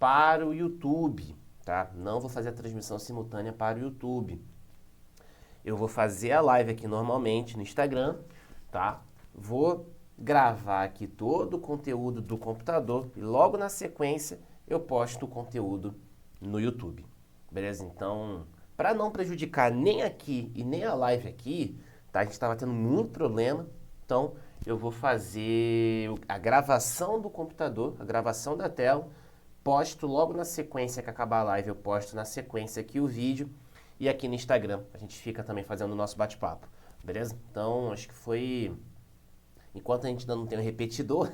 para o YouTube, tá? Não vou fazer a transmissão simultânea para o YouTube. Eu vou fazer a live aqui normalmente no Instagram, tá? Vou gravar aqui todo o conteúdo do computador e logo na sequência eu posto o conteúdo no YouTube, beleza? Então, para não prejudicar nem aqui e nem a live aqui, tá? A gente estava tendo muito problema, então eu vou fazer a gravação do computador, a gravação da tela, posto logo na sequência que acabar a live, eu posto na sequência aqui o vídeo e aqui no Instagram a gente fica também fazendo o nosso bate-papo, beleza? Então, acho que foi... Enquanto a gente ainda não tem um repetidor,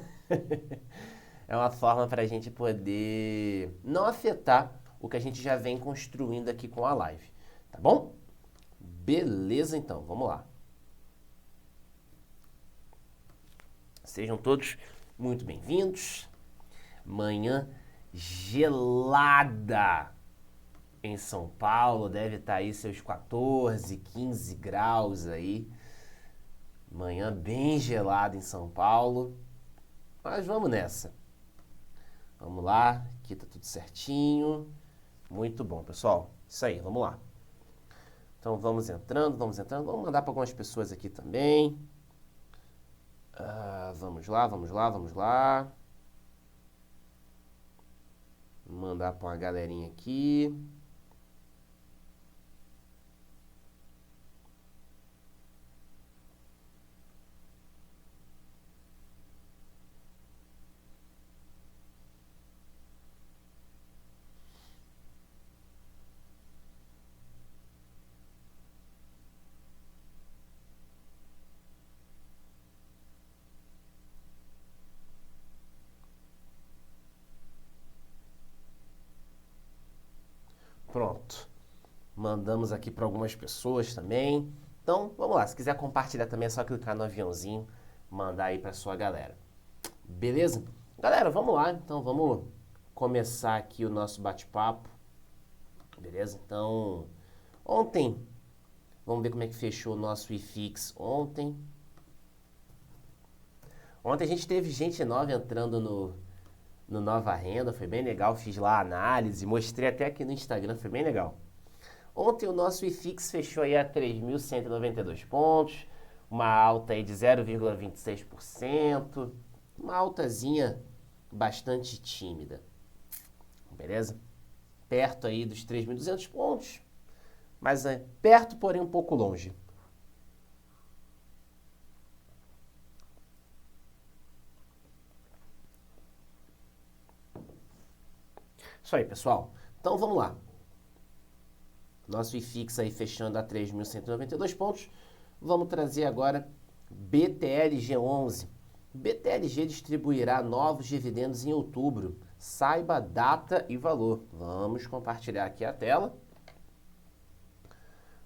é uma forma para a gente poder não afetar o que a gente já vem construindo aqui com a live, tá bom? Beleza, então, vamos lá. Sejam todos muito bem-vindos. Manhã gelada em São Paulo, deve estar aí seus 14, 15 graus aí. Manhã bem gelada em São Paulo, mas vamos nessa. Vamos lá, aqui tá tudo certinho. Muito bom, pessoal. Isso aí, vamos lá. Então vamos entrando. Vamos mandar para algumas pessoas aqui também. Vamos lá. Vou mandar para uma galerinha aqui. Pronto. Mandamos aqui para algumas pessoas também. Então, vamos lá. Se quiser compartilhar também, é só clicar no aviãozinho, mandar aí para sua galera. Beleza? Galera, vamos lá. Então, vamos começar aqui o nosso bate-papo. Beleza? Então, ontem, vamos ver como é que fechou o nosso IFIX ontem. Ontem a gente teve gente nova entrando no Nova Renda, foi bem legal. Fiz lá a análise, mostrei até aqui no Instagram, foi bem legal. Ontem o nosso IFIX fechou aí a 3.192 pontos, uma alta aí de 0,26%, uma altazinha bastante tímida, beleza? Perto aí dos 3.200 pontos, mas é perto, porém um pouco longe. Isso aí, pessoal. Então vamos lá. Nosso IFIX aí fechando a 3.192 pontos. Vamos trazer agora BTLG11. BTLG distribuirá novos dividendos em outubro. Saiba data e valor. Vamos compartilhar aqui a tela.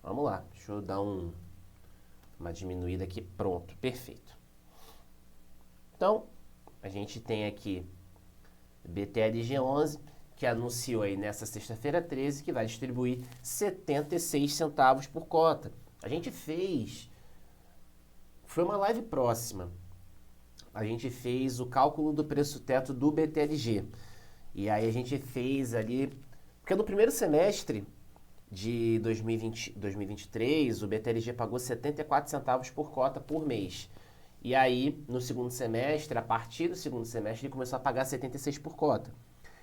Vamos lá. Deixa eu dar uma diminuída aqui. Pronto. Perfeito. Então, a gente tem aqui BTLG11, que anunciou aí nessa sexta-feira 13 que vai distribuir 76 centavos por cota. A gente fez... Foi uma live próxima. A gente fez o cálculo do preço-teto do BTLG. E aí a gente fez ali... Porque no primeiro semestre de 2023, o BTLG pagou 74 centavos por cota por mês. E aí, no segundo semestre, a partir do segundo semestre, ele começou a pagar 76 por cota.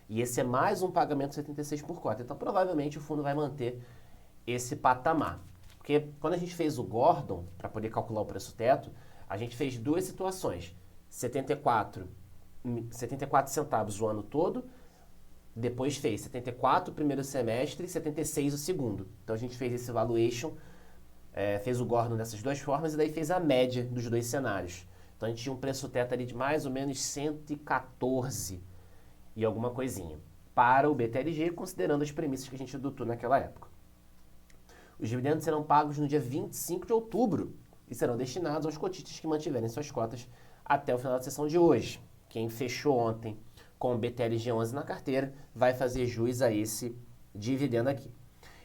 E esse é mais um pagamento de 76 por cota. Então, provavelmente, o fundo vai manter esse patamar. Porque quando a gente fez o Gordon, para poder calcular o preço-teto, a gente fez duas situações. 74 centavos o ano todo, depois fez 74 o primeiro semestre e 76 o segundo. Então, a gente fez esse valuation, fez o Gordon dessas duas formas e daí fez a média dos dois cenários. Então, a gente tinha um preço-teto ali de mais ou menos 114 e alguma coisinha para o BTLG, considerando as premissas que a gente adotou naquela época. Os dividendos serão pagos no dia 25 de outubro e serão destinados aos cotistas que mantiverem suas cotas até o final da sessão de hoje. Quem fechou ontem com o BTLG11 na carteira vai fazer jus a esse dividendo aqui.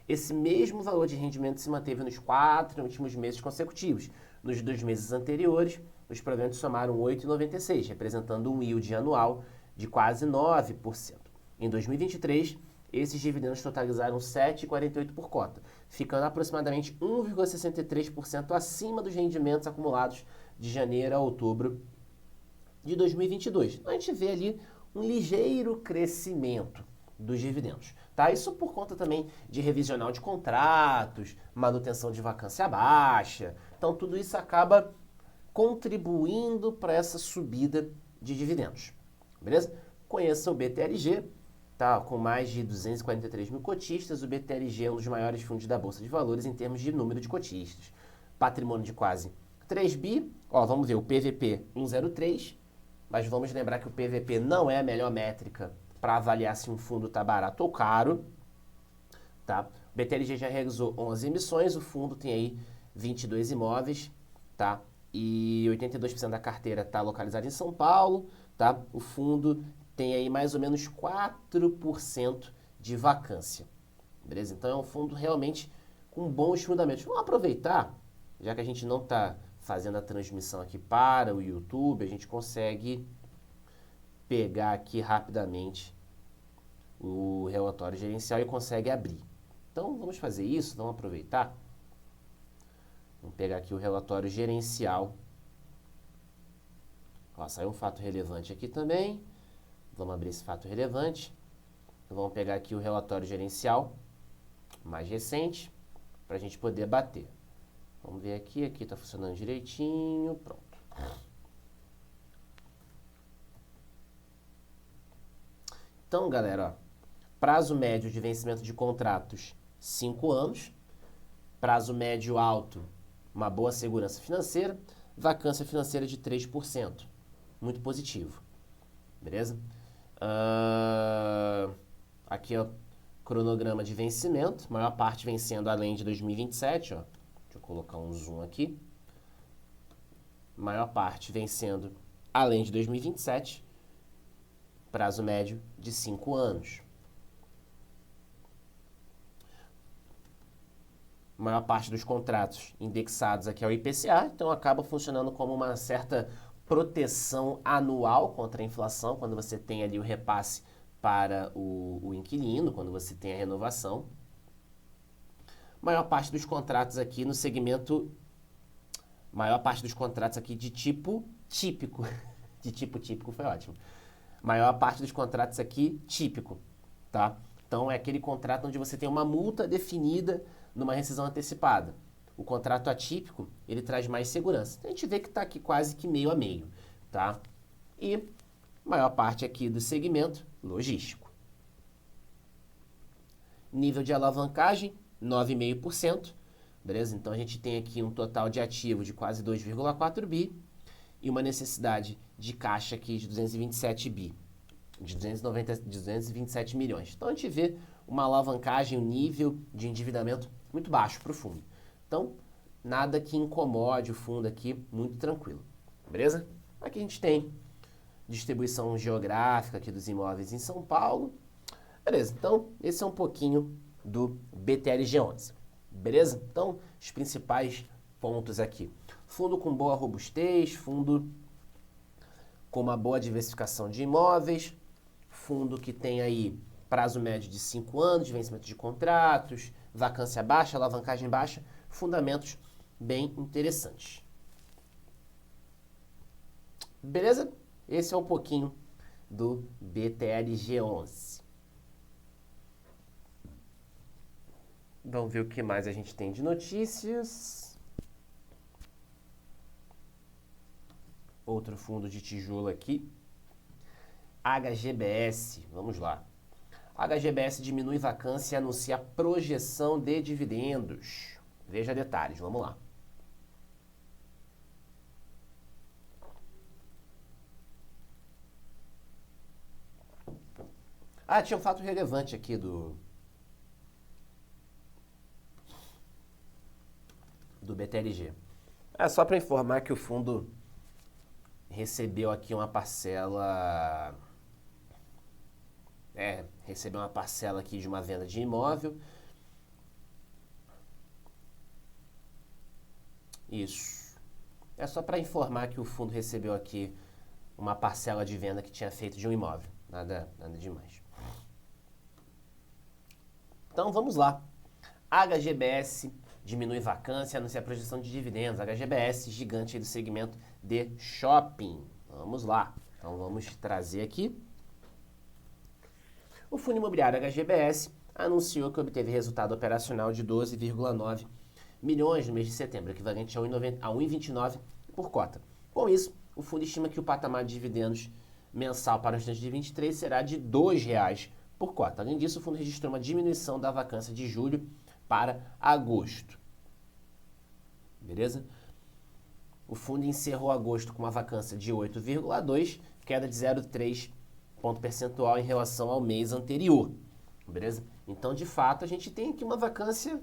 Esse mesmo valor de rendimento se manteve nos 4 últimos meses consecutivos. Nos 2 meses anteriores, os proventos somaram 8,96, representando um yield anual de quase 9%. Em 2023, esses dividendos totalizaram 7,48 por cota, ficando aproximadamente 1,63% acima dos rendimentos acumulados de janeiro a outubro de 2022. Então, a gente vê ali um ligeiro crescimento dos dividendos. Tá? Isso por conta também de revisional de contratos, manutenção de vacância baixa. Então, tudo isso acaba contribuindo para essa subida de dividendos. Beleza? Conheça o BTLG, tá? Com mais de 243 mil cotistas, o BTLG é um dos maiores fundos da Bolsa de Valores em termos de número de cotistas. Patrimônio de quase 3 bi. Ó, vamos ver o PVP 103, mas vamos lembrar que o PVP não é a melhor métrica para avaliar se um fundo está barato ou caro. Tá? O BTLG já realizou 11 emissões, o fundo tem aí 22 imóveis, tá? E 82% da carteira está localizada em São Paulo, tá? O fundo tem aí mais ou menos 4% de vacância, beleza? Então é um fundo realmente com bons fundamentos. Vamos aproveitar, já que a gente não está fazendo a transmissão aqui para o YouTube, a gente consegue pegar aqui rapidamente o relatório gerencial e consegue abrir. Então vamos fazer isso, vamos aproveitar. Vamos pegar aqui o relatório gerencial. Ó, saiu um fato relevante aqui também. Vamos abrir esse fato relevante. Então, vamos pegar aqui o relatório gerencial mais recente para a gente poder bater. Vamos ver aqui, aqui está funcionando direitinho. Pronto. Então, galera, ó, prazo médio de vencimento de contratos, 5 anos. Prazo médio alto, uma boa segurança financeira, vacância financeira de 3%. Muito positivo. Beleza? Aqui, ó, cronograma de vencimento, maior parte vencendo além de 2027, ó. Deixa eu colocar um zoom aqui. Maior parte vencendo além de 2027, prazo médio de 5 anos. A maior parte dos contratos indexados aqui ao IPCA, então acaba funcionando como uma certa proteção anual contra a inflação, quando você tem ali o repasse para o inquilino, quando você tem a renovação. Maior parte dos contratos aqui no segmento, maior parte dos contratos aqui de tipo típico, de tipo típico foi ótimo. Maior parte dos contratos aqui típico, tá? Então é aquele contrato onde você tem uma multa definida numa rescisão antecipada. O contrato atípico, ele traz mais segurança. Então, a gente vê que está aqui quase que meio a meio, tá? E maior parte aqui do segmento logístico. Nível de alavancagem, 9,5%, beleza? Então, a gente tem aqui um total de ativo de quase 2,4 bi e uma necessidade de caixa aqui de 227 bi, de 227 milhões. Então, a gente vê uma alavancagem, um nível de endividamento muito baixo para o fundo. Então, nada que incomode o fundo aqui, muito tranquilo. Beleza? Aqui a gente tem distribuição geográfica aqui dos imóveis em São Paulo. Beleza, então esse é um pouquinho do BTLG11. Beleza? Então, os principais pontos aqui. Fundo com boa robustez, fundo com uma boa diversificação de imóveis, fundo que tem aí prazo médio de 5 anos de vencimento de contratos, vacância baixa, alavancagem baixa, fundamentos bem interessantes. Beleza? Esse é um pouquinho do BTLG11. Vamos ver o que mais a gente tem de notícias. Outro fundo de tijolo aqui. HGBS, vamos lá. HGBS diminui vacância e anuncia projeção de dividendos. Veja detalhes, vamos lá. Ah, tinha um fato relevante aqui do BTLG. É só para informar que o fundo recebeu aqui uma parcela... recebeu uma parcela aqui de uma venda de imóvel. Isso. É só para informar que o fundo recebeu aqui uma parcela de venda que tinha feito de um imóvel. Nada demais. Então vamos lá. HGBS diminui vacância, anuncia a projeção de dividendos. HGBS, gigante aí do segmento de shopping. Vamos lá. Então vamos trazer aqui. O Fundo Imobiliário HGBS anunciou que obteve resultado operacional de 12,9 milhões no mês de setembro, equivalente a 1,29 por cota. Com isso, o fundo estima que o patamar de dividendos mensal para o restante de 23 será de R$ 2,00 por cota. Além disso, o fundo registrou uma diminuição da vacância de julho para agosto. Beleza? O fundo encerrou agosto com uma vacância de 8,2, queda de 0,3 ponto percentual em relação ao mês anterior. Beleza? Então, de fato, a gente tem aqui uma vacância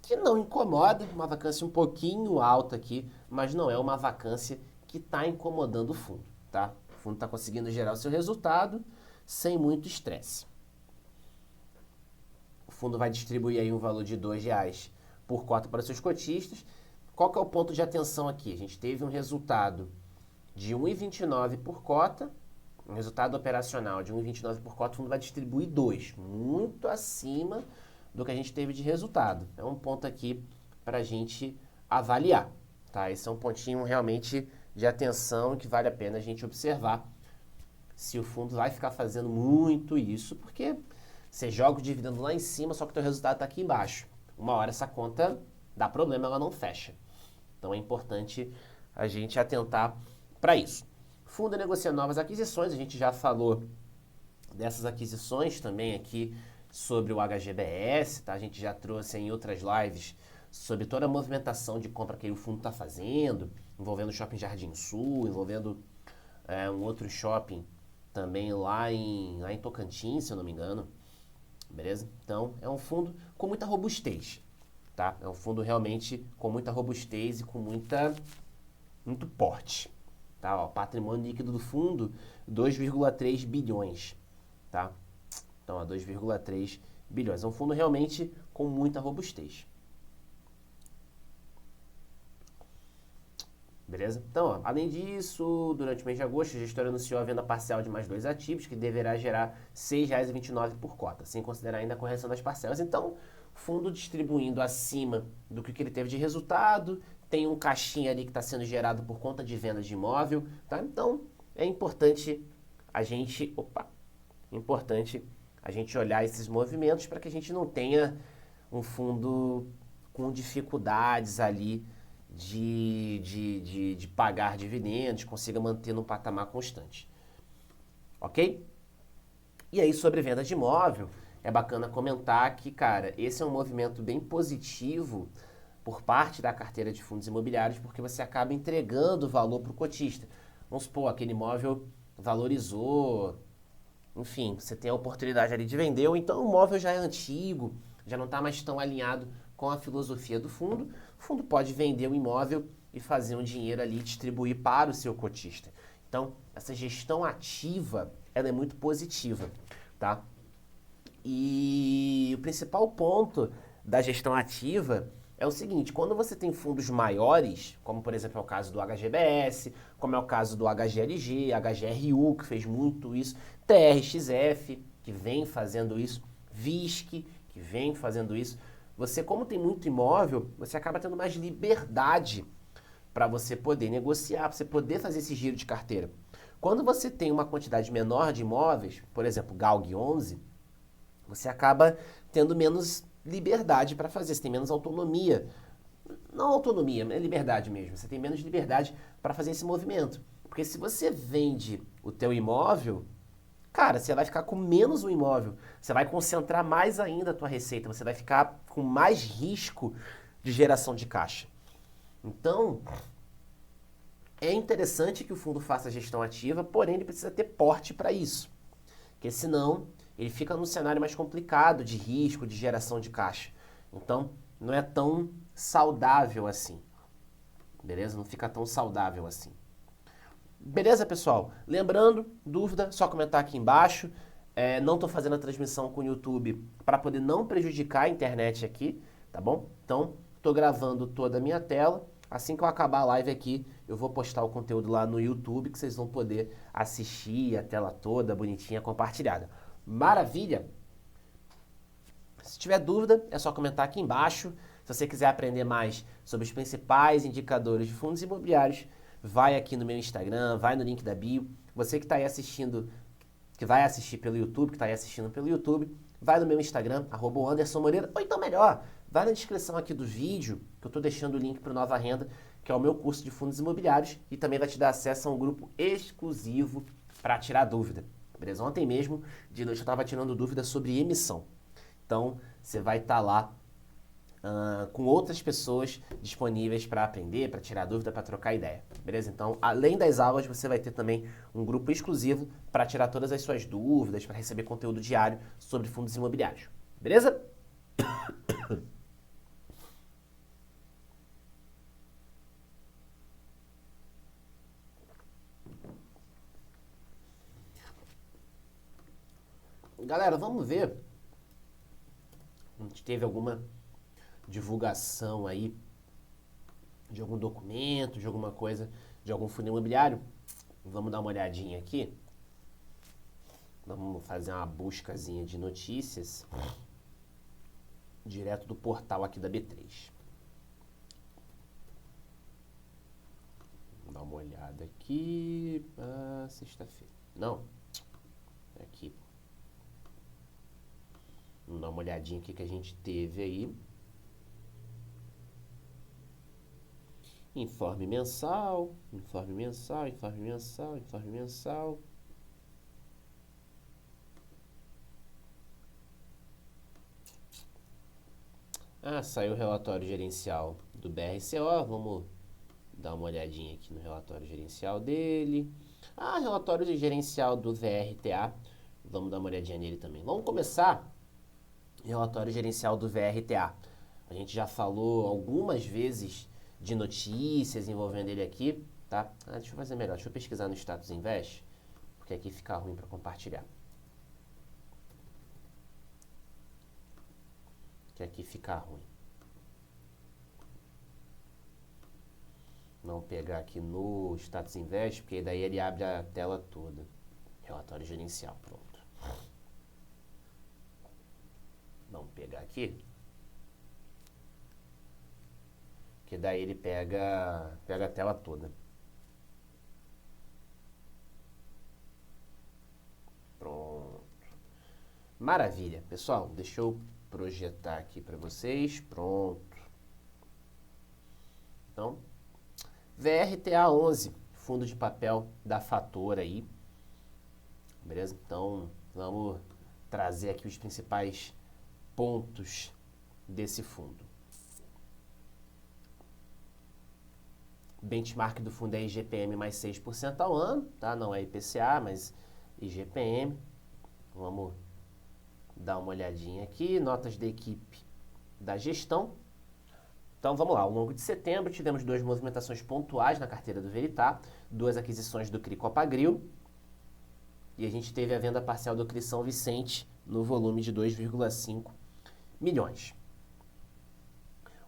que não incomoda, uma vacância um pouquinho alta aqui, mas não é uma vacância que está incomodando o fundo, tá? O fundo está conseguindo gerar o seu resultado sem muito estresse. O fundo vai distribuir aí um valor de R$ 2,00 por cota para seus cotistas. Qual que é o ponto de atenção aqui? A gente teve um resultado de 1,29 por cota, um resultado operacional de 1,29 por cota, o fundo vai distribuir 2, muito acima do que a gente teve de resultado. É um ponto aqui para a gente avaliar, tá? Esse é um pontinho realmente de atenção que vale a pena a gente observar se o fundo vai ficar fazendo muito isso, porque você joga o dividendo lá em cima, só que o teu resultado está aqui embaixo. Uma hora essa conta dá problema, ela não fecha. Então é importante a gente atentar para isso. O fundo negocia novas aquisições, a gente já falou dessas aquisições também aqui sobre o HGBS, tá? A gente já trouxe em outras lives sobre toda a movimentação de compra que o fundo está fazendo, envolvendo o Shopping Jardim Sul, envolvendo um outro shopping também lá em Tocantins, se eu não me engano. Beleza? Então, é um fundo com muita robustez, tá? É um fundo realmente com muita robustez e com muito porte, tá? Ó, patrimônio líquido do fundo, 2,3 bilhões, tá? Então, 2,3 bilhões. É um fundo realmente com muita robustez. Beleza? Então, ó, além disso, durante o mês de agosto, a gestora anunciou a venda parcial de mais 2 ativos, que deverá gerar R$ 6,29 por cota, sem considerar ainda a correção das parcelas. Então, fundo distribuindo acima do que ele teve de resultado, tem um caixinha ali que está sendo gerado por conta de venda de imóvel, tá? Então, é importante a gente olhar esses movimentos para que a gente não tenha um fundo com dificuldades ali de pagar dividendos, consiga manter num patamar constante. Ok? E aí, sobre venda de imóvel, é bacana comentar que, cara, esse é um movimento bem positivo por parte da carteira de fundos imobiliários, porque você acaba entregando valor para o cotista. Vamos supor, aquele imóvel valorizou, enfim, você tem a oportunidade ali de vender, ou então o imóvel já é antigo, já não está mais tão alinhado com a filosofia do fundo. O fundo pode vender o imóvel e fazer um dinheiro ali e distribuir para o seu cotista. Então, essa gestão ativa, ela é muito positiva, tá? E o principal ponto da gestão ativa é o seguinte: quando você tem fundos maiores, como por exemplo é o caso do HGBS, como é o caso do HGLG, HGRU, que fez muito isso, TRXF, que vem fazendo isso, VISC, que vem fazendo isso, você, como tem muito imóvel, você acaba tendo mais liberdade para você poder negociar, para você poder fazer esse giro de carteira. Quando você tem uma quantidade menor de imóveis, por exemplo, GALG 11, você acaba tendo menos liberdade para fazer, você tem menos autonomia. Não autonomia, é liberdade mesmo. Você tem menos liberdade para fazer esse movimento. Porque se você vende o teu imóvel, cara, você vai ficar com menos um imóvel. Você vai concentrar mais ainda a tua receita. Você vai ficar com mais risco de geração de caixa. Então, é interessante que o fundo faça gestão ativa, porém ele precisa ter porte para isso. Porque senão ele fica num cenário mais complicado de risco, de geração de caixa. Então, não é tão saudável assim. Beleza? Não fica tão saudável assim. Beleza, pessoal? Lembrando, dúvida, só comentar aqui embaixo. Não estou fazendo a transmissão com o YouTube para poder não prejudicar a internet aqui, tá bom? Então, estou gravando toda a minha tela. Assim que eu acabar a live aqui, eu vou postar o conteúdo lá no YouTube, que vocês vão poder assistir a tela toda, bonitinha, compartilhada. Maravilha? Se tiver dúvida, é só comentar aqui embaixo. Se você quiser aprender mais sobre os principais indicadores de fundos imobiliários, vai aqui no meu Instagram, vai no link da bio. Você que está aí assistindo, que vai assistir pelo YouTube, que está aí assistindo pelo YouTube, vai no meu Instagram, @andersonmoreira, ou então melhor, vai na descrição aqui do vídeo, que eu estou deixando o link para o Nova Renda, que é o meu curso de fundos imobiliários, e também vai te dar acesso a um grupo exclusivo para tirar dúvida. Beleza? Ontem mesmo, de noite, eu estava tirando dúvida sobre emissão. Então, você vai estar lá com outras pessoas disponíveis para aprender, para tirar dúvida, para trocar ideia. Beleza? Então, além das aulas, você vai ter também um grupo exclusivo para tirar todas as suas dúvidas, para receber conteúdo diário sobre fundos imobiliários. Beleza? Galera, vamos ver. A gente teve alguma divulgação aí de algum documento, de alguma coisa, de algum fundo imobiliário? Vamos dar uma olhadinha aqui. Vamos fazer uma buscazinha de notícias direto do portal aqui da B3. Vamos dar uma olhada aqui. Sexta-feira. Não. Aqui. Vamos dar uma olhadinha aqui que a gente teve aí. Informe mensal, informe mensal, informe mensal, informe mensal. Saiu o relatório gerencial do BRCO. Vamos dar uma olhadinha aqui no relatório gerencial dele. Relatório gerencial do VRTA. Vamos dar uma olhadinha nele também. Vamos começar. Relatório gerencial do VRTA. A gente já falou algumas vezes de notícias envolvendo ele aqui, tá? Deixa eu fazer melhor. Deixa eu pesquisar no Status Invest, porque aqui fica ruim para compartilhar. Que aqui fica ruim. Vamos pegar aqui no Status Invest, porque daí ele abre a tela toda. Relatório gerencial, pronto. Vamos pegar aqui. Que daí ele pega a tela toda. Pronto. Maravilha. Pessoal, deixa eu projetar aqui para vocês. Pronto. Então, VRTA 11, fundo de papel da Fator aí. Beleza? Então, vamos trazer aqui os principais pontos desse fundo. O benchmark do fundo é IGPM mais 6% ao ano, tá? Não é IPCA, mas IGPM. Vamos dar uma olhadinha aqui. Notas da equipe da gestão. Então vamos lá, ao longo de setembro tivemos 2 movimentações pontuais na carteira do Veritá, 2 aquisições do CRI Copagril, e a gente teve a venda parcial do CRI São Vicente no volume de 2,5 milhões.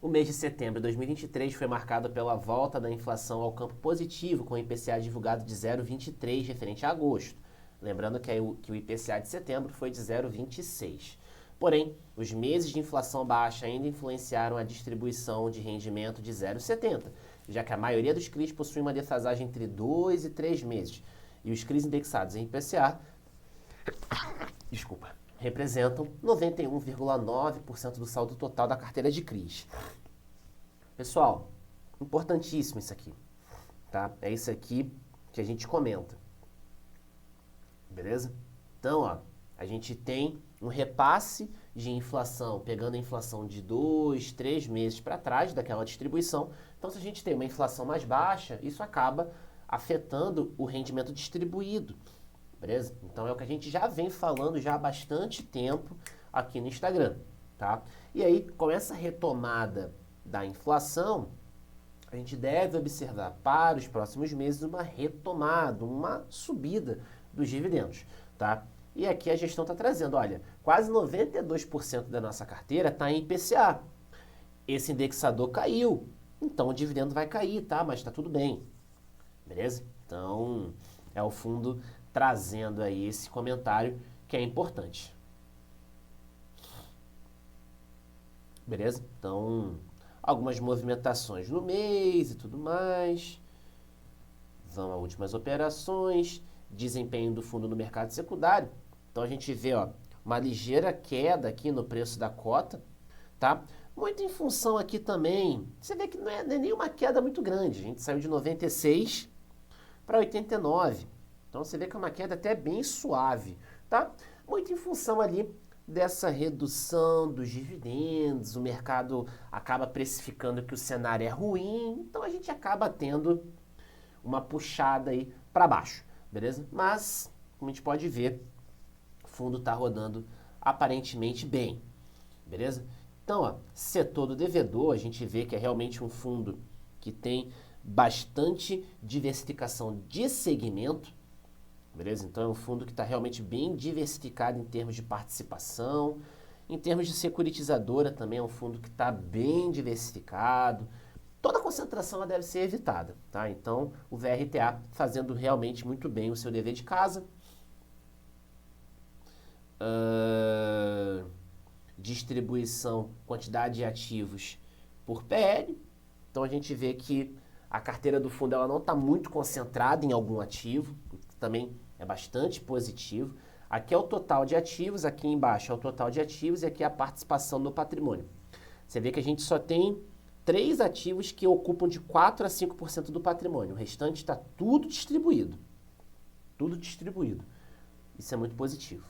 O mês de setembro de 2023 foi marcado pela volta da inflação ao campo positivo, com o IPCA divulgado de 0,23 referente a agosto. Lembrando que o IPCA de setembro foi de 0,26. Porém, os meses de inflação baixa ainda influenciaram a distribuição de rendimento de 0,70, já que a maioria dos CRIs possui uma defasagem entre 2 e 3 meses. E os CRIs indexados em IPCA representam 91,9% do saldo total da carteira de CRIs. Pessoal, importantíssimo isso aqui, tá? É isso aqui que a gente comenta. Beleza? Então, ó, a gente tem um repasse de inflação, pegando a inflação de 2, 3 meses para trás daquela distribuição. Então, se a gente tem uma inflação mais baixa, isso acaba afetando o rendimento distribuído. Beleza? Então, é o que a gente já vem falando já há bastante tempo aqui no Instagram, tá? E aí, com essa retomada da inflação, a gente deve observar para os próximos meses uma retomada, uma subida dos dividendos, tá? E aqui a gestão está trazendo, olha, quase 92% da nossa carteira está em IPCA. Esse indexador caiu, então o dividendo vai cair, tá? Mas está tudo bem, beleza? Então, é o fundo trazendo aí esse comentário que é importante. Beleza? Então, algumas movimentações no mês e tudo mais. Vamos a últimas operações, desempenho do fundo no mercado secundário. Então, a gente vê, ó, uma ligeira queda aqui no preço da cota, tá? Muito em função aqui também, você vê que não é nenhuma queda muito grande. A gente saiu de 96 para 89. Então, você vê que é uma queda até bem suave, tá? Muito em função ali dessa redução dos dividendos, o mercado acaba precificando que o cenário é ruim, então a gente acaba tendo uma puxada aí para baixo, beleza? Mas, como a gente pode ver, o fundo está rodando aparentemente bem, beleza? Então, ó, setor do devedor, a gente vê que é realmente um fundo que tem bastante diversificação de segmento, beleza? Então, é um fundo que está realmente bem diversificado em termos de participação, em termos de securitizadora também é um fundo que está bem diversificado. Toda concentração ela deve ser evitada, tá? Então, o VRTA fazendo realmente muito bem o seu dever de casa. Distribuição, quantidade de ativos por PL. Então, a gente vê que a carteira do fundo ela não está muito concentrada em algum ativo, o que também é bastante positivo. Aqui é o total de ativos, aqui embaixo é o total de ativos e aqui é a participação no patrimônio. Você vê que a gente só tem 3 ativos que ocupam de 4 a 5% do patrimônio. O restante está tudo distribuído. Tudo distribuído. Isso é muito positivo.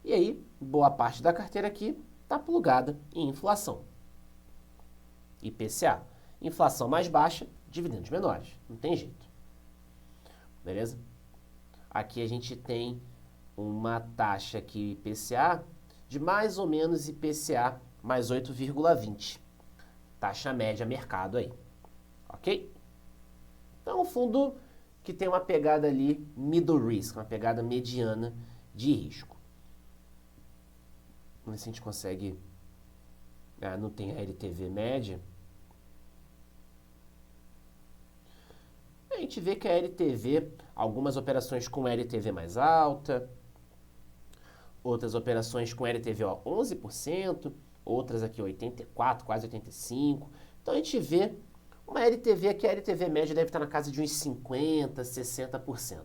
E aí, boa parte da carteira aqui está plugada em inflação. IPCA. Inflação mais baixa, dividendos menores. Não tem jeito. Beleza? Aqui a gente tem uma taxa aqui IPCA de mais ou menos IPCA mais 8,20. Taxa média mercado aí. Ok? Então, um fundo que tem uma pegada ali middle risk, uma pegada mediana de risco. Vamos ver se a gente consegue... não tem a LTV média. A gente vê que a LTV, algumas operações com LTV mais alta, outras operações com LTV 11%, outras aqui 84%, quase 85%. Então a gente vê uma LTV aqui, a LTV média deve estar na casa de uns 50%, 60%.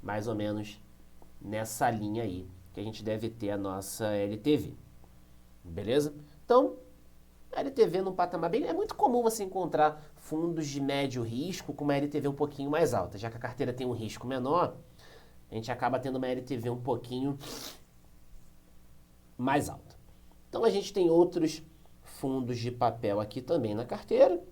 Mais ou menos nessa linha aí que a gente deve ter a nossa LTV. Beleza? Então, LTV num patamar bem... É muito comum você encontrar fundos de médio risco com uma LTV um pouquinho mais alta. Já que a carteira tem um risco menor, a gente acaba tendo uma LTV um pouquinho mais alta. Então, a gente tem outros fundos de papel aqui também na carteira.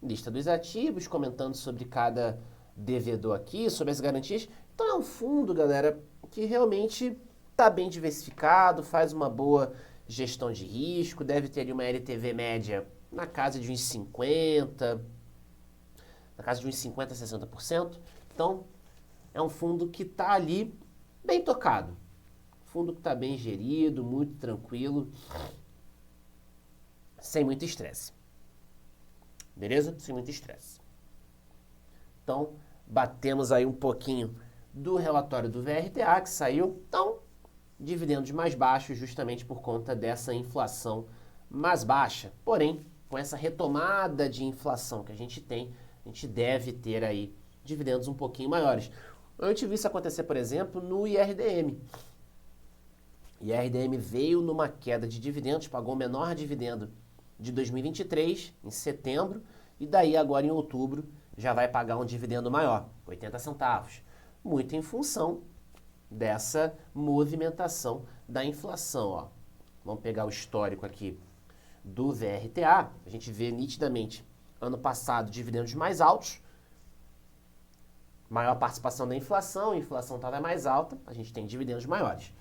Lista dos ativos, comentando sobre cada devedor aqui, sobre as garantias. Então, é um fundo, galera, que realmente está bem diversificado, faz uma boa gestão de risco, deve ter ali uma LTV média na casa de uns 50%, na casa de uns 50% a 60%. Então, é um fundo que está ali bem tocado. Fundo que está bem gerido, muito tranquilo, sem muito estresse. Beleza? Sem muito estresse. Então, batemos aí um pouquinho do relatório do VRTA que saiu. Então, dividendos mais baixos justamente por conta dessa inflação mais baixa. Porém, com essa retomada de inflação que a gente tem, a gente deve ter aí dividendos um pouquinho maiores. Eu tive isso acontecer, por exemplo, no IRDM. IRDM veio numa queda de dividendos, pagou o menor dividendo de 2023, em setembro, e daí agora em outubro já vai pagar um dividendo maior, 80 centavos. Muito em função dessa movimentação da inflação. Ó. Vamos pegar o histórico aqui do VRTA, a gente vê nitidamente, ano passado, dividendos mais altos, maior participação da inflação, a inflação estava mais alta, a gente tem dividendos maiores.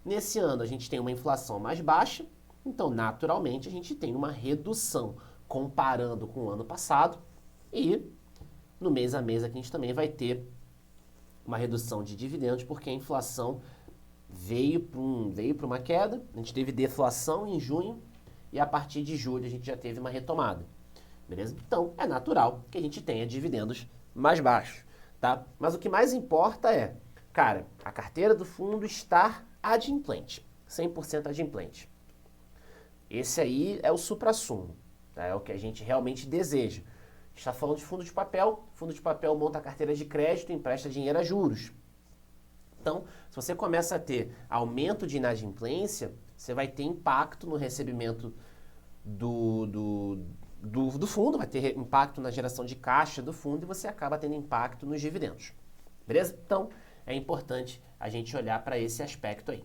Nesse ano, a gente tem uma inflação mais baixa, então, naturalmente, a gente tem uma redução comparando com o ano passado e no mês a mês aqui a gente também vai ter uma redução de dividendos porque a inflação veio para uma queda, a gente teve deflação em junho e a partir de julho a gente já teve uma retomada, beleza? Então, é natural que a gente tenha dividendos mais baixos, tá? Mas o que mais importa é Cara, a carteira do fundo está adimplente, 100% adimplente. Esse aí é o suprassumo, tá? É o que a gente realmente deseja. A gente está falando de fundo de papel monta a carteira de crédito e empresta dinheiro a juros. Então, se você começa a ter aumento de inadimplência, você vai ter impacto no recebimento do fundo, vai ter impacto na geração de caixa do fundo e você acaba tendo impacto nos dividendos. Beleza? Então, é importante a gente olhar para esse aspecto aí.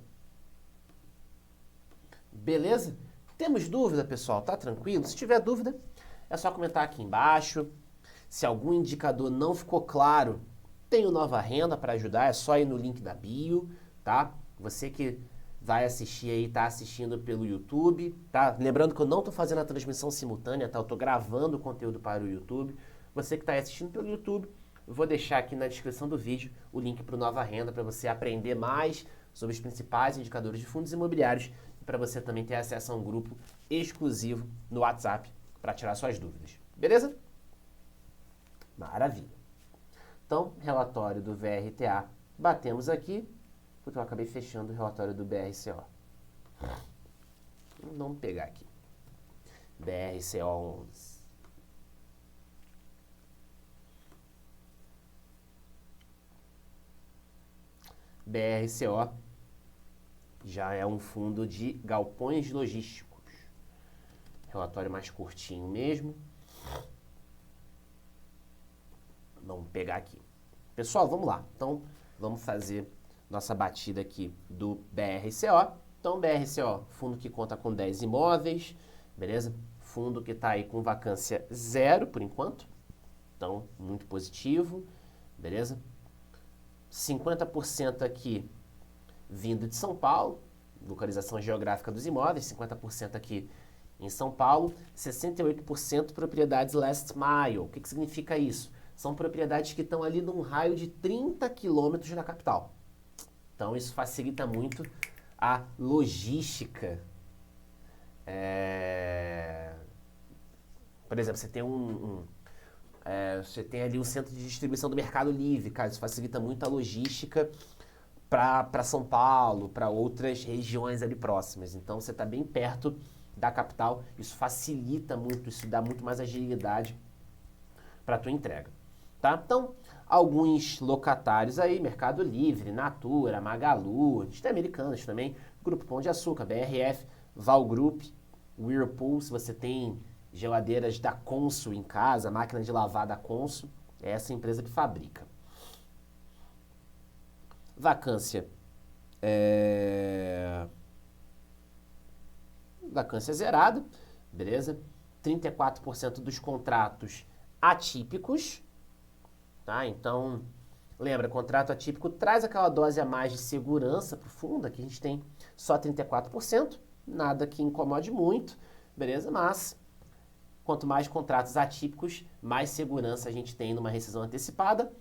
Beleza? Temos dúvida, pessoal? Tá tranquilo? Se tiver dúvida, é só comentar aqui embaixo. Se algum indicador não ficou claro, tem o Nova Renda para ajudar, é só ir no link da bio, tá? Você que vai assistir aí, tá assistindo pelo YouTube, tá? Lembrando que eu não tô fazendo a transmissão simultânea, tá? Eu tô gravando o conteúdo para o YouTube. Você que está assistindo pelo YouTube, eu vou deixar aqui na descrição do vídeo o link para o Nova Renda para você aprender mais sobre os principais indicadores de fundos imobiliários e para você também ter acesso a um grupo exclusivo no WhatsApp para tirar suas dúvidas. Beleza? Maravilha. Então, relatório do VRTA, batemos aqui. Porque eu acabei fechando o relatório do BRCO. Vamos pegar aqui. BRCO 11. BRCO já é um fundo de galpões logísticos. Relatório mais curtinho mesmo. Vamos pegar aqui. Pessoal, vamos lá. Então, vamos fazer nossa batida aqui do BRCO. Então, BRCO, fundo que conta com 10 imóveis, beleza? Fundo que está aí com vacância 0 por enquanto. Então, muito positivo, beleza? 50% aqui vindo de São Paulo, localização geográfica dos imóveis, 50% aqui em São Paulo, 68% propriedades last mile. O que significa isso? São propriedades que estão ali num raio de 30 quilômetros da capital. Então, isso facilita muito a logística. Por exemplo, você tem você tem ali um centro de distribuição do Mercado Livre, cara, isso facilita muito a logística para São Paulo, para outras regiões ali próximas. Então, você está bem perto da capital, isso facilita muito, isso dá muito mais agilidade para a tua entrega. Tá? Então, alguns locatários aí, Mercado Livre, Natura, Magalu, a gente tem Americanas também, Grupo Pão de Açúcar, BRF, Val Group, Whirlpool, se você tem geladeiras da Consul em casa, máquina de lavar da Consul, é essa empresa que fabrica. Vacância. Vacância zerada, beleza? 34% dos contratos atípicos. Tá? Então, lembra, contrato atípico traz aquela dose a mais de segurança para o fundo. Aqui a gente tem só 34%, nada que incomode muito, beleza? Mas, quanto mais contratos atípicos, mais segurança a gente tem numa rescisão antecipada.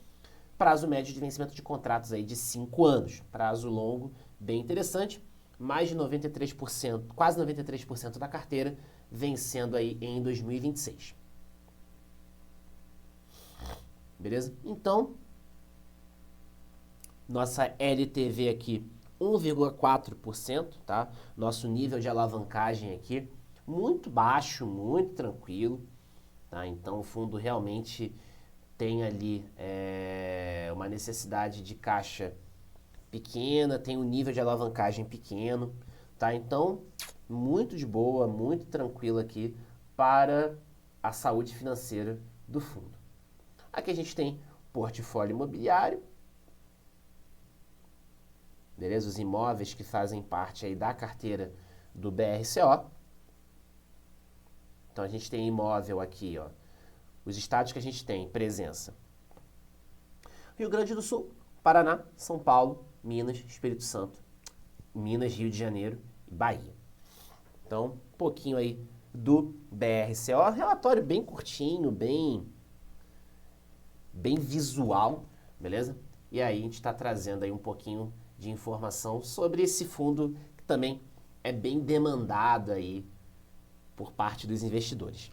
Prazo médio de vencimento de contratos aí de 5 anos. Prazo longo, bem interessante. Mais de 93%, quase 93% da carteira vencendo aí em 2026. Beleza? Então, nossa LTV aqui, 1,4%, tá? Nosso nível de alavancagem aqui, muito baixo, muito tranquilo, tá? Então, o fundo realmente tem ali uma necessidade de caixa pequena, tem um nível de alavancagem pequeno, tá? Então, muito de boa, muito tranquilo aqui para a saúde financeira do fundo. Aqui a gente tem portfólio imobiliário, beleza? Os imóveis que fazem parte aí da carteira do BRCO. Então a gente tem imóvel aqui, ó. Os estados que a gente tem presença: Rio Grande do Sul, Paraná, São Paulo, Minas, Espírito Santo, Minas, Rio de Janeiro e Bahia. Então, um pouquinho aí do BRCO, relatório bem curtinho, bem visual, beleza? E aí a gente está trazendo aí um pouquinho de informação sobre esse fundo que também é bem demandado aí por parte dos investidores.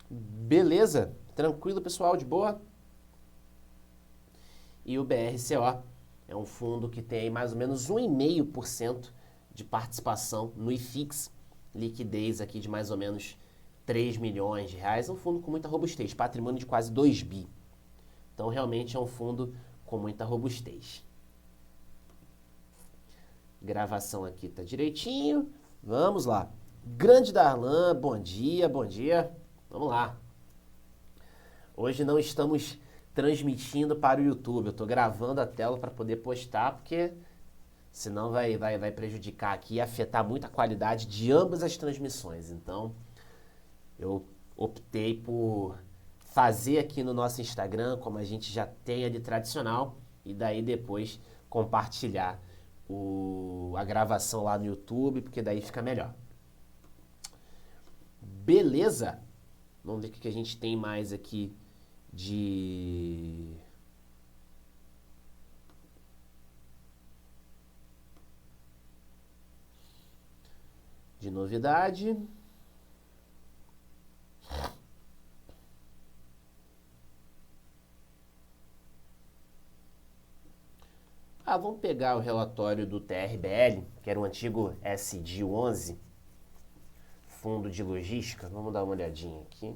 Beleza? Tranquilo, pessoal, de boa? E o BRCO é um fundo que tem aí mais ou menos 1,5% de participação no IFIX, liquidez aqui de mais ou menos 3 milhões de reais, um fundo com muita robustez, patrimônio de quase 2 bi. Então, realmente é um fundo com muita robustez. Gravação aqui tá direitinho. Vamos lá. Grande Darlan, bom dia, bom dia. Vamos lá. Hoje não estamos transmitindo para o YouTube. Eu estou gravando a tela para poder postar, porque senão vai prejudicar aqui e afetar muito a qualidade de ambas as transmissões. Então, eu optei por fazer aqui no nosso Instagram, como a gente já tem ali tradicional, e daí depois compartilhar a gravação lá no YouTube, porque daí fica melhor. Beleza? Vamos ver o que a gente tem mais aqui de novidade. Vamos pegar o relatório do TRBL, que era o antigo SD11, Fundo de Logística. Vamos dar uma olhadinha aqui.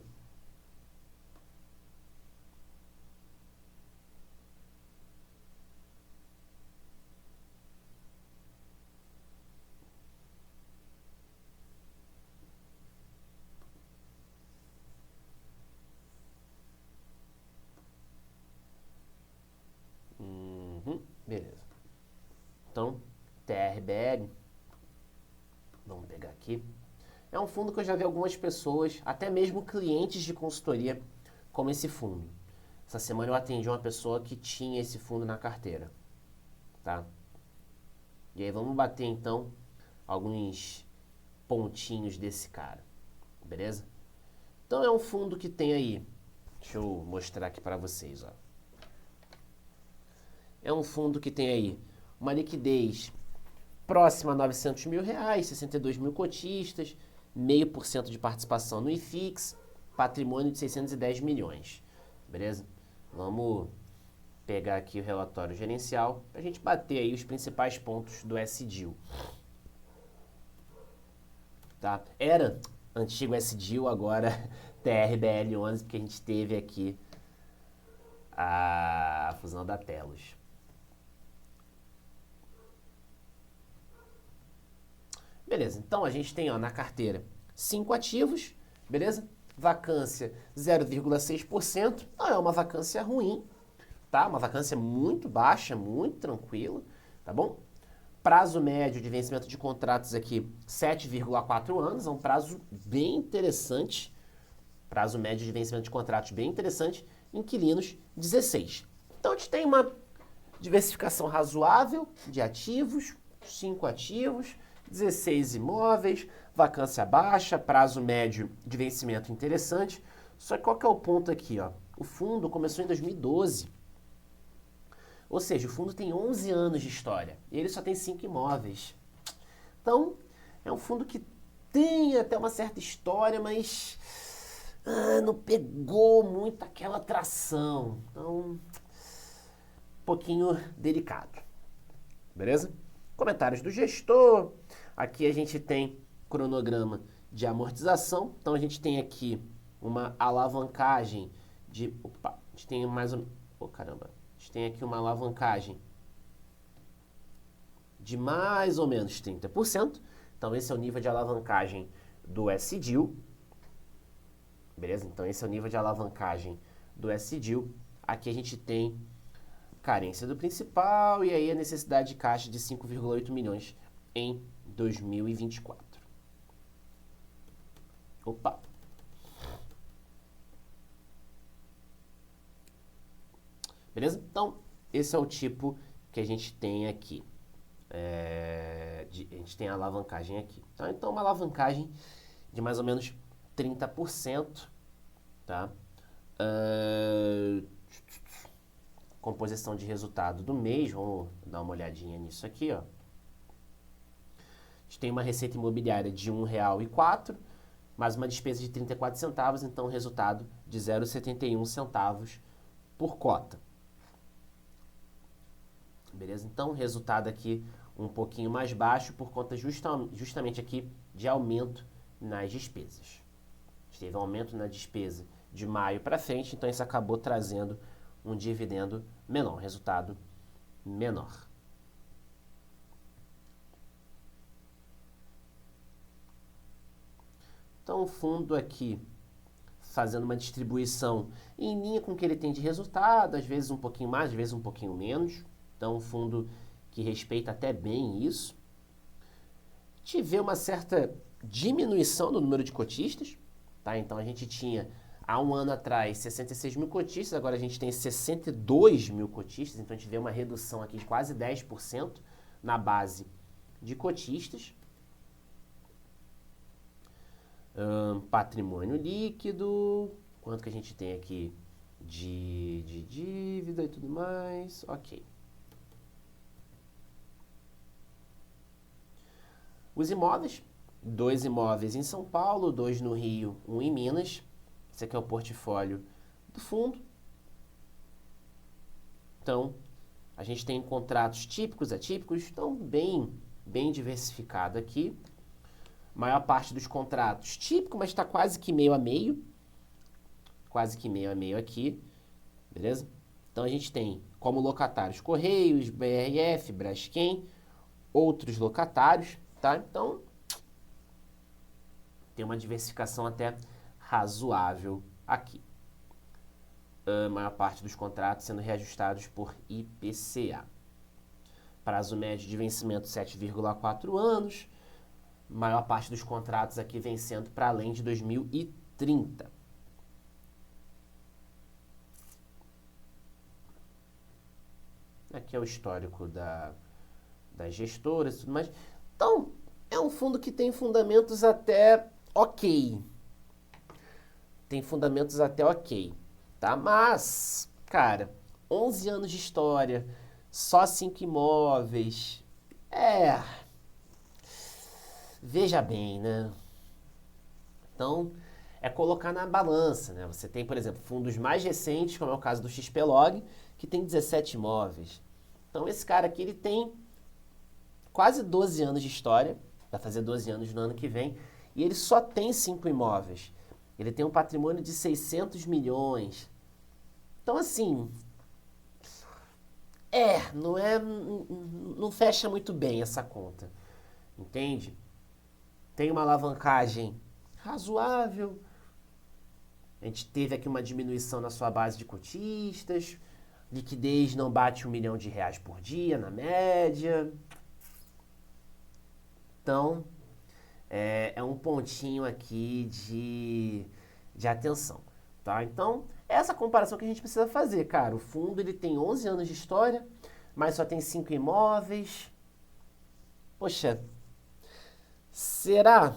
Beleza. Então, TRBL, vamos pegar aqui. É um fundo que eu já vi algumas pessoas, até mesmo clientes de consultoria, como esse fundo. Essa semana eu atendi uma pessoa que tinha esse fundo na carteira, tá? E aí vamos bater então alguns pontinhos desse cara, beleza? Então é um fundo que tem aí, deixa eu mostrar aqui para vocês, ó. É um fundo que tem aí uma liquidez próxima a 900 mil reais, 62 mil cotistas, 0,5% de participação no IFIX, patrimônio de 610 milhões, beleza? Vamos pegar aqui o relatório gerencial para a gente bater aí os principais pontos do SDIL. Tá? Era antigo SDIL, agora TRBL11, porque a gente teve aqui a fusão da Telos. Beleza, então a gente tem ó, na carteira 5 ativos, beleza? Vacância 0,6%, não é uma vacância ruim, tá? Uma vacância muito baixa, muito tranquila, tá bom? Prazo médio de vencimento de contratos aqui, 7,4 anos, é um prazo bem interessante. Prazo médio de vencimento de contratos bem interessante. Inquilinos, 16. Então a gente tem uma diversificação razoável de ativos, 5 ativos, 16 imóveis, vacância baixa, prazo médio de vencimento interessante. Só que qual que é o ponto aqui, ó? O fundo começou em 2012. Ou seja, o fundo tem 11 anos de história e ele só tem 5 imóveis. Então, é um fundo que tem até uma certa história, mas não pegou muito aquela atração. Então, um pouquinho delicado. Beleza? Comentários do gestor. Aqui a gente tem cronograma de amortização. Então, a gente tem aqui uma alavancagem de... Opa, a gente tem mais um... Oh, caramba. A gente tem aqui uma alavancagem de mais ou menos 30%. Então, esse é o nível de alavancagem do SDIL. Beleza? Então, esse é o nível de alavancagem do SDIL. Aqui a gente tem carência do principal e aí a necessidade de caixa de 5,8 milhões em 2024. Opa! Beleza? Então, esse é o tipo que a gente tem aqui. A gente tem a alavancagem aqui. Então, uma alavancagem de mais ou menos 30%. Tá? Composição de resultado do mês. Vamos dar uma olhadinha nisso aqui. Ó. A gente tem uma receita imobiliária de R$ 1,04, mais uma despesa de 34 centavos. Então, o resultado de 0,71 centavos por cota. Beleza? Então, resultado aqui um pouquinho mais baixo por conta justamente aqui de aumento nas despesas. Teve um aumento na despesa de maio para frente, então isso acabou trazendo um dividendo menor, resultado menor. Então, o fundo aqui fazendo uma distribuição em linha com o que ele tem de resultado, às vezes um pouquinho mais, às vezes um pouquinho menos. Então, um fundo que respeita até bem isso. Tive uma certa diminuição do número de cotistas, tá? Então, a gente tinha, há um ano atrás, 66 mil cotistas, agora a gente tem 62 mil cotistas, então a gente vê uma redução aqui de quase 10% na base de cotistas. Patrimônio líquido, quanto que a gente tem aqui de dívida e tudo mais, ok. Os imóveis, 2 imóveis em São Paulo, 2 no Rio, 1 em Minas. Esse aqui é o portfólio do fundo. Então, a gente tem contratos típicos, atípicos, então bem diversificado aqui. Maior parte dos contratos típico, mas está quase que meio a meio. Quase que meio a meio aqui, beleza? Então a gente tem como locatários Correios, BRF, Braskem, outros locatários, tá? Então tem uma diversificação até razoável aqui. A maior parte dos contratos sendo reajustados por IPCA. Prazo médio de vencimento 7,4 anos. Maior parte dos contratos aqui vencendo para além de 2030. Aqui é o histórico das gestoras e tudo mais. Então, é um fundo que tem fundamentos até ok. Tem fundamentos até ok, tá? Mas, cara, 11 anos de história, só 5 imóveis. Veja bem, né? Então, é colocar na balança, né? Você tem, por exemplo, fundos mais recentes, como é o caso do XPlog, que tem 17 imóveis. Então, esse cara aqui, ele tem quase 12 anos de história, vai fazer 12 anos no ano que vem, e ele só tem 5 imóveis. Ele tem um patrimônio de 600 milhões. Então, assim, não fecha muito bem essa conta, entende? Tem uma alavancagem razoável. A gente teve aqui uma diminuição na sua base de cotistas. Liquidez não bate R$1 milhão por dia, na média. Então, é um pontinho aqui de atenção, tá? Então, essa comparação que a gente precisa fazer, cara. O fundo, ele tem 11 anos de história, mas só tem 5 imóveis. Poxa, será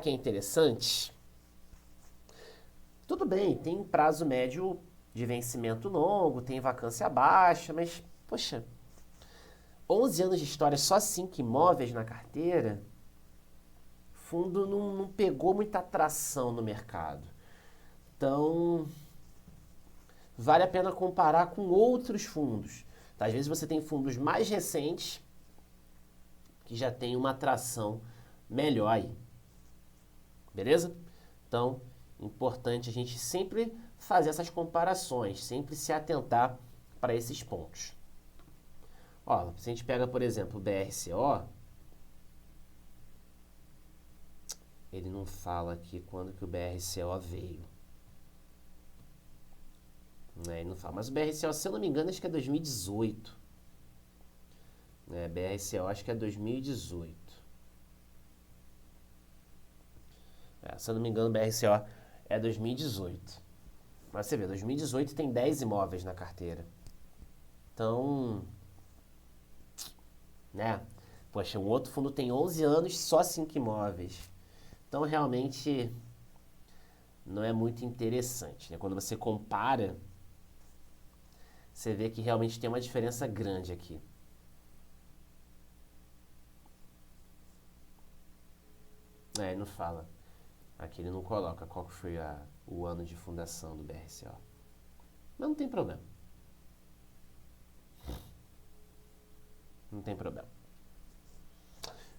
que é interessante? Tudo bem, tem prazo médio de vencimento longo, tem vacância baixa, mas, poxa, 11 anos de história, só 5 imóveis na carteira, o fundo não pegou muita atração no mercado. Então, vale a pena comparar com outros fundos. Tá? Às vezes você tem fundos mais recentes que já tem uma atração melhor aí. Beleza? Então, importante a gente sempre fazer essas comparações, sempre se atentar para esses pontos. Ó, se a gente pega, por exemplo, o BRCO, ele não fala aqui quando que o BRCO veio. Ele não fala, mas o BRCO, se eu não me engano, acho que é 2018. BRCO, acho que é 2018. Se eu não me engano, o BRCO é 2018. Mas você vê, 2018 tem 10 imóveis na carteira. Então, né? Poxa, um outro fundo tem 11 anos, só 5 imóveis. Então, realmente, não é muito interessante, né? Quando você compara, você vê que realmente tem uma diferença grande aqui. Não fala. Aqui ele não coloca qual que foi o ano de fundação do BRCO. Mas não tem problema. Não tem problema.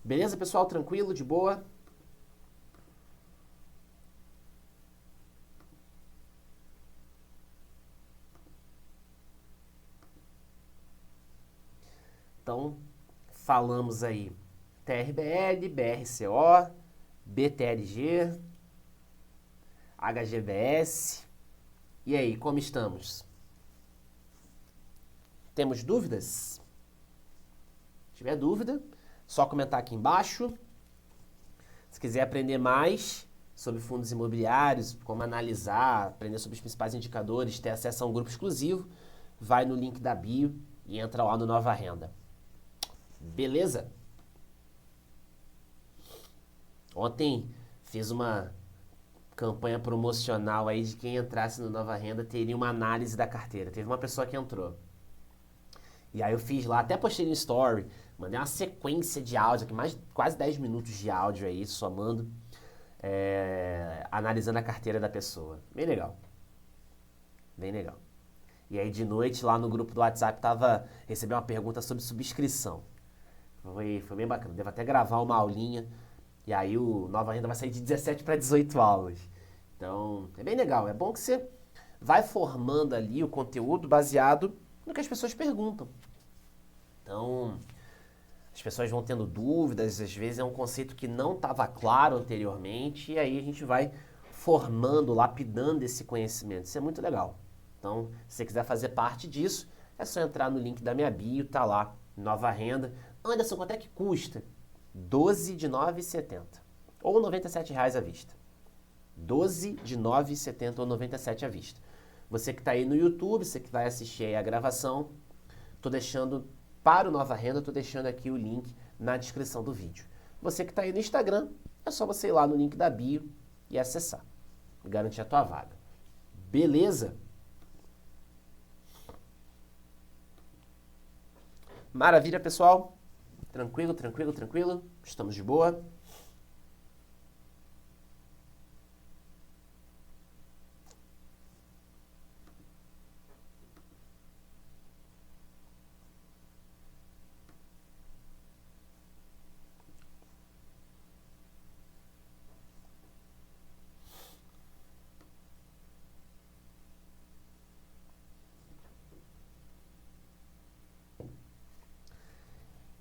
Beleza, pessoal? Tranquilo? De boa? Então, falamos aí TRBL, BRCO, BTLG, HGBS. E aí, como estamos? Temos dúvidas? Se tiver dúvida, só comentar aqui embaixo. Se quiser aprender mais sobre fundos imobiliários, como analisar, aprender sobre os principais indicadores, ter acesso a um grupo exclusivo, vai no link da bio e entra lá no Nova Renda. Beleza? Ontem fiz uma campanha promocional aí de quem entrasse no Nova Renda teria uma análise da carteira. Teve uma pessoa que entrou. E aí eu fiz lá, até postei no story, mandei uma sequência de áudio aqui, quase 10 minutos de áudio aí, somando, analisando a carteira da pessoa. Bem legal. Bem legal. E aí de noite lá no grupo do WhatsApp recebi uma pergunta sobre subscrição. Foi bem bacana. Devo até gravar uma aulinha. E aí o Nova Renda vai sair de 17 para 18 aulas. Então, é bem legal. É bom que você vai formando ali o conteúdo baseado no que as pessoas perguntam. Então, as pessoas vão tendo dúvidas, às vezes é um conceito que não estava claro anteriormente, e aí a gente vai formando, lapidando esse conhecimento. Isso é muito legal. Então, se você quiser fazer parte disso, é só entrar no link da minha bio, tá lá, Nova Renda. Anderson, quanto é que custa? 12 de R$ 9,70 ou R$ 97,00 à vista. 12 de R$ 9,70 ou R$ 97,00 à vista. Você que está aí no YouTube, você que vai assistir aí a gravação, estou deixando para o Nova Renda, estou deixando aqui o link na descrição do vídeo. Você que está aí no Instagram, é só você ir lá no link da bio e acessar. Garantir a tua vaga. Beleza? Maravilha, pessoal. Tranquilo, tranquilo, tranquilo. Estamos de boa.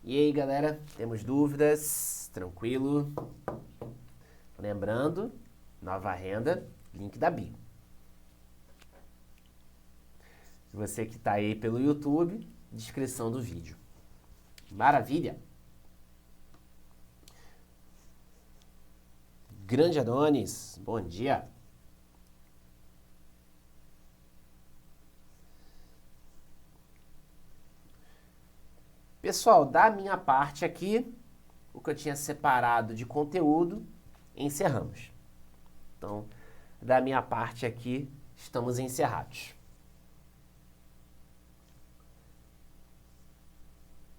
E aí, galera, temos dúvidas? Tranquilo? Lembrando, Nova Renda, link da bio. Você que está aí pelo YouTube, descrição do vídeo. Maravilha? Grande Adonis, bom dia. Pessoal, da minha parte aqui, o que eu tinha separado de conteúdo, encerramos. Então, da minha parte aqui, estamos encerrados.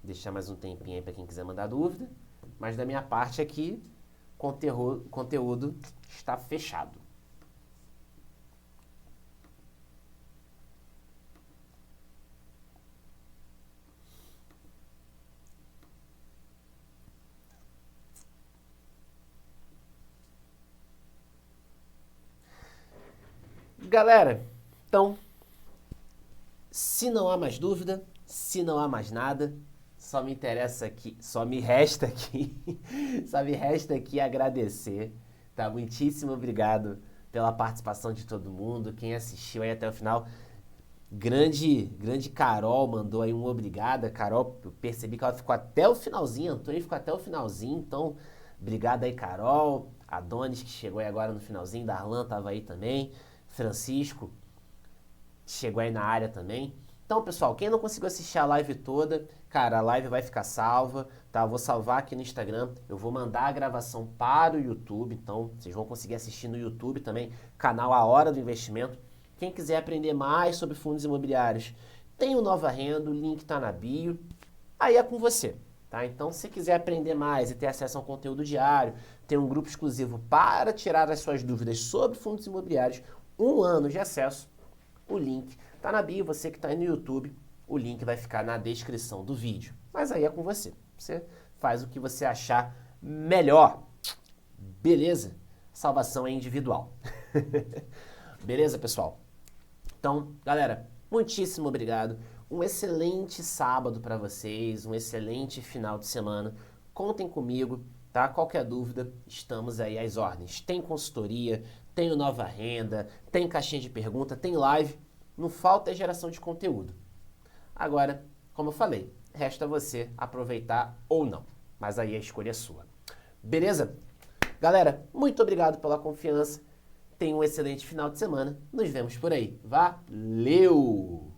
Deixar mais um tempinho aí para quem quiser mandar dúvida. Mas da minha parte aqui, conteúdo está fechado. Galera, então, se não há mais dúvida, se não há mais nada, só me resta aqui agradecer, tá? Muitíssimo obrigado pela participação de todo mundo, quem assistiu aí até o final. Grande Carol mandou aí um obrigado. Carol, eu percebi que ela ficou até o finalzinho, Antônio ficou até o finalzinho, então, obrigado aí, Carol. Adonis, que chegou aí agora no finalzinho, Darlan tava aí também. Francisco chegou aí na área também. Então, pessoal, quem não conseguiu assistir a live toda, cara, a live vai ficar salva, tá? Eu vou salvar aqui no Instagram, eu vou mandar a gravação para o YouTube, então vocês vão conseguir assistir no YouTube também, canal A Hora do Investimento. Quem quiser aprender mais sobre fundos imobiliários, tem o Nova Renda, o link tá na bio. Aí é com você. Tá? Então, se quiser aprender mais e ter acesso a um conteúdo diário, tem um grupo exclusivo para tirar as suas dúvidas sobre fundos imobiliários, 1 ano de acesso, o link está na bio. Você que está aí no YouTube, o link vai ficar na descrição do vídeo. Mas aí é com você. Você faz o que você achar melhor. Beleza? Salvação é individual. Beleza, pessoal? Então, galera, muitíssimo obrigado. Um excelente sábado para vocês, um excelente final de semana. Contem comigo, tá? Qualquer dúvida, estamos aí às ordens. Tem consultoria, tem o Nova Renda, tem caixinha de pergunta, tem live. Não falta geração de conteúdo. Agora, como eu falei, resta você aproveitar ou não. Mas aí a escolha é sua. Beleza? Galera, muito obrigado pela confiança. Tenha um excelente final de semana. Nos vemos por aí. Valeu!